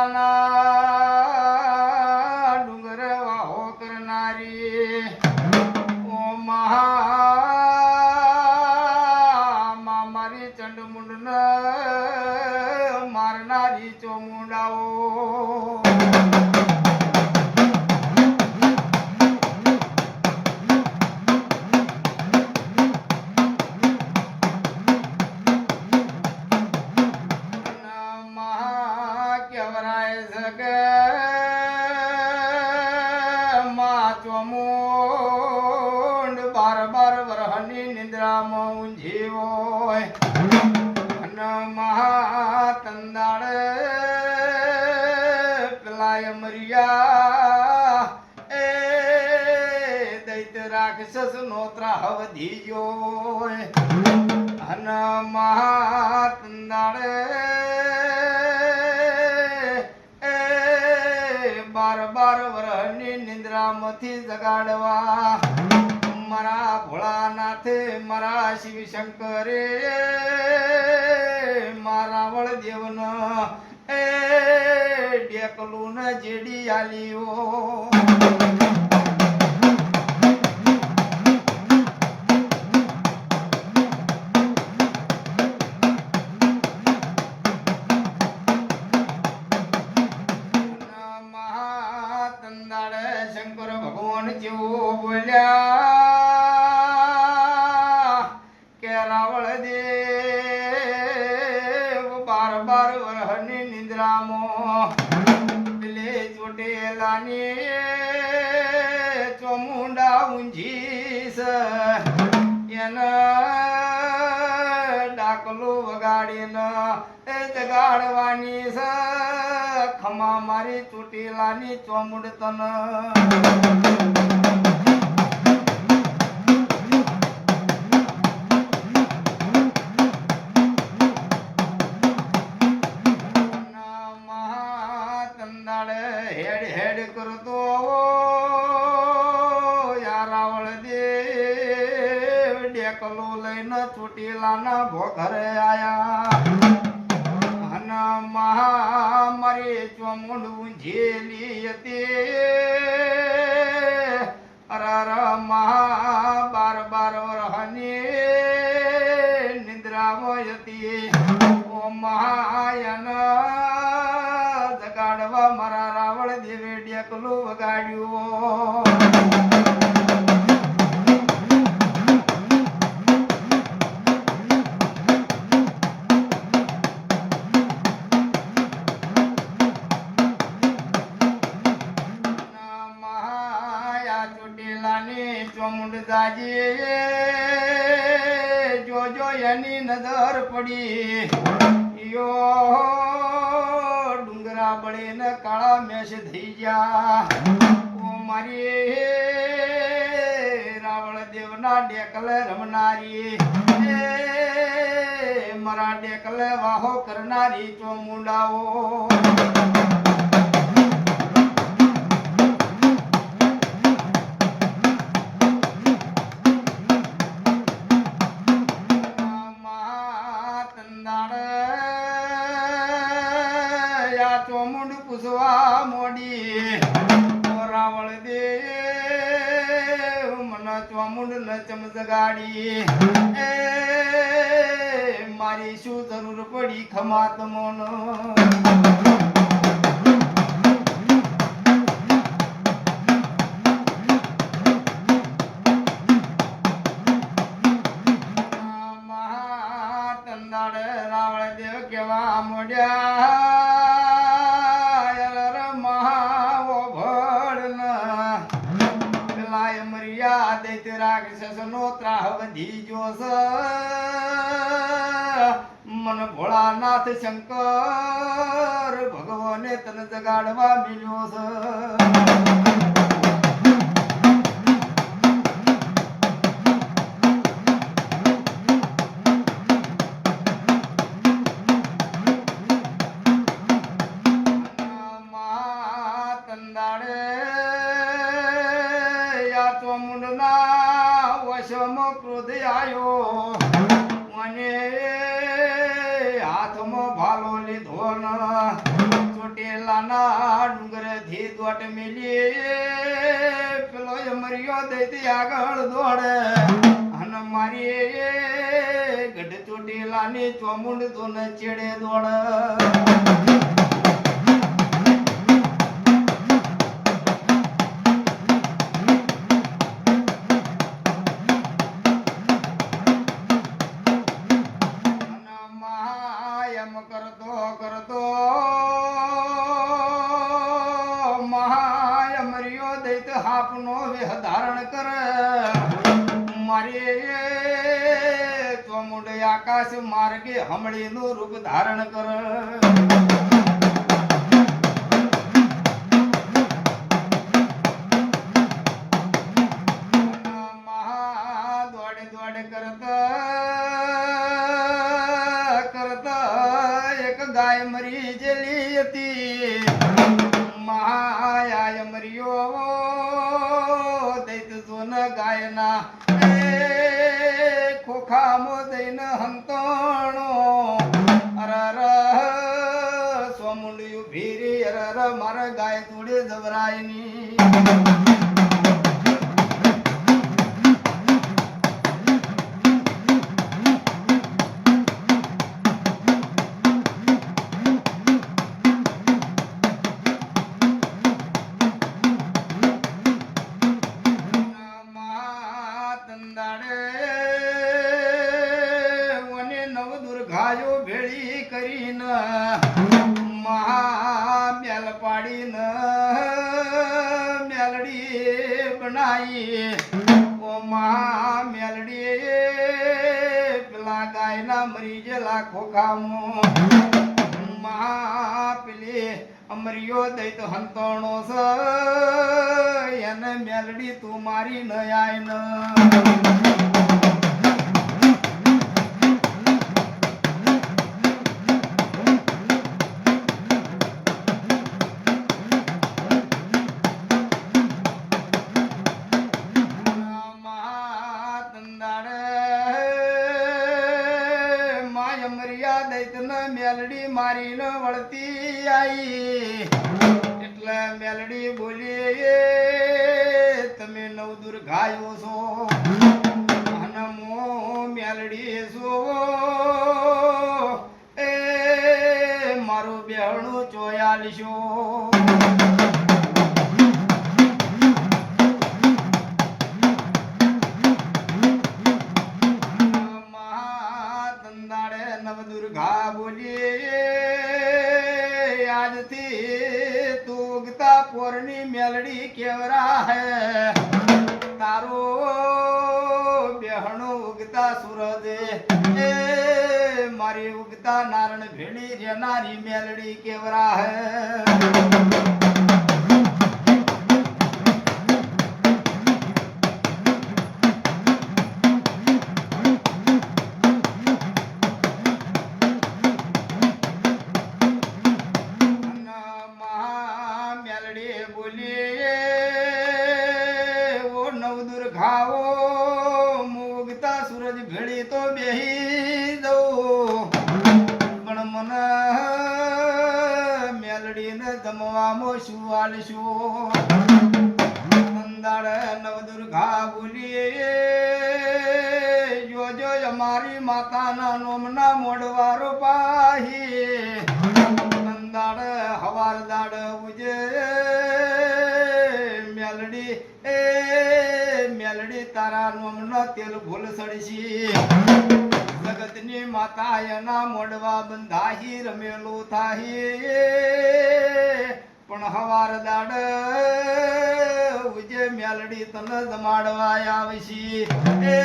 ભોળાના ડુંગર વાહો કરનારી ઓ મારી ચંડમુંડ મારનારી ચોમુંડાઓ ચોમુંડ બાર બાર વરહની નિદ્રામાં ઊંઝી હોય અને મહાતંદાળ પેલા મરિયા એ દૈત્ય રાક્ષસ નો ત્રાહ વધી ગયો અને મહાતંદાળ બાર વરહની નિંદ્રામાંથી જગાડવા મારા ભોળાનાથે મારા શિવ શંકરે મારા વળદેવન એ ડેકલું ને જેડી આલ્યો શંકર ભગવાન જેવો બોલ્યા કે રાવળ દેવ બાર બાર વરહની નિંદ્રામાં પેલે ચોટેલાની ચોમુંડા ઊંઝીસ એના ડાકલો વગાડીને એ જગાડવાની છે ખમા મારી ચોટીલાની ચોમુંડ તન મહાતંદાળ હેડ હેડ કરતો રાવળ દેવ ડેકલો લઈને ચોટીલાના ઘરે આયા મારી ચોમુંડ ઊંઝેલી હતી અરર બાર બાર વરહની નિંદ્રામાં હતી ઓ મહાયન જગાડવા મારા રાવળ દેવે ડેકલું વગાડ્યું ચોમુંડ જાજી જોજો એની નજર પડી યો ડુંગરા બળીને કાળા મેશ થઈ ગયા ઓ મારી રાવળ દેવના ડેકલે રમનારી એ મારા ડેકલે વાહો કરનારી ચોમુંડાઓ ચોમુંડ પૂછવા મોડી રાવળ દેવ મને ચોમુંડ ન ચમચગાડી એ મારી શું જરૂર પડી ખમાત મોન મહાતંદાળ રાવળ દેવ કેવા મોડ્યા દૈત્ય રાક્ષસ નો ત્રાહ વધી જોશ મન ભોળાનાથ શંકર ભગવાને તન જગાડવા મિલ્યો છે વશમાં ક્રોધ આયો મને હાથમાં ભાલો લીધો ન ચોટેલા માતાના ડુંગરેથી દોટ મેલી પેલો મર્યો દઈતી આગળ દોડે અને મારી ગઢ ચોટીલાની ચોમુંડ તો ન ચેડે દોડે કરતો મહાય મર્યો દૈત હાપનો વેહ ધારણ કરે મારી ચોમુંડ આકાશ માર્ગે હમળીનું રૂપ ધારણ કરે ગાય મરી જેલી હતી મહાયા મર્યો દૈત જોન ગાયના ખોખામો દઈને હંતણો અરર સોમુંડિયું ભીરી અરર મારા ગાય જોડે જવરાયની ગાયો ભેળી કરીને મહામ્યાલ પાડીને મેલડી બનાવી ઓ મહામેલડી પેલા ગાયના મરી જેલા ખોખામાં પેલી અમરિયો દૈત હંતણો છે એને મેલડી તું મારી ન આય ન મેલડી મારીને વળતી આઈ એટલે મેલડી બોલી તમે નવદુર ગાયો છો અને મો મેલડી છો એ મારું બેહણું ચોયાલીશો દુર્ગા બોલી આજથી તું ઉગતા પોરની મેલડી કેવરા હે તારો બેહણો ઉગતા સૂરજ એ મારી ઉગતા નારણ ભેળી રેનારી મેલડી કેવરા હે ખાઓ મુગતા સૂરજ ભેળી તો બેહી દઉં પણ મને મેલડીને જમવામાં શું આલશું અંદાડ નવદુર્ગા બોલી જોજો અમારી માતાના નોમના મોડવારો પાહી અંદાડ હવાર દાડ ઉજે મેલડી એ મેલડી તારા નોમનો તેલ ભૂલ સડશી જગતની માતા એના મોડવા બંધાહી રમેલું થાહી પણ હવાર દાડ ઉજે મેલડી તને જમાડવા આવશી એ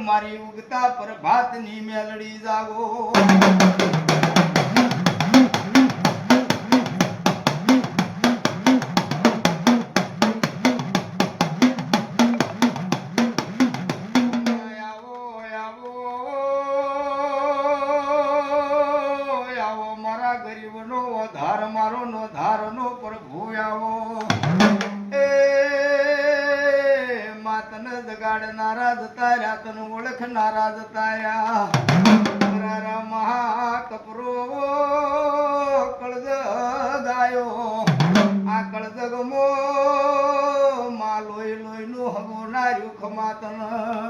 મારી ઉગતા પ્રભાતની મેલડી જાગો ગરીબનો ધાર મારો નો ધારનો પ્રભુ આવો એ માતન જગાડનારા જતા રહ્યા તને ઓળખનારા જતા રહ્યા મહા કપરો કળજ આયો આ કળજગમો માં લોહી લોહીનું હગો નાર્યું ખમાતન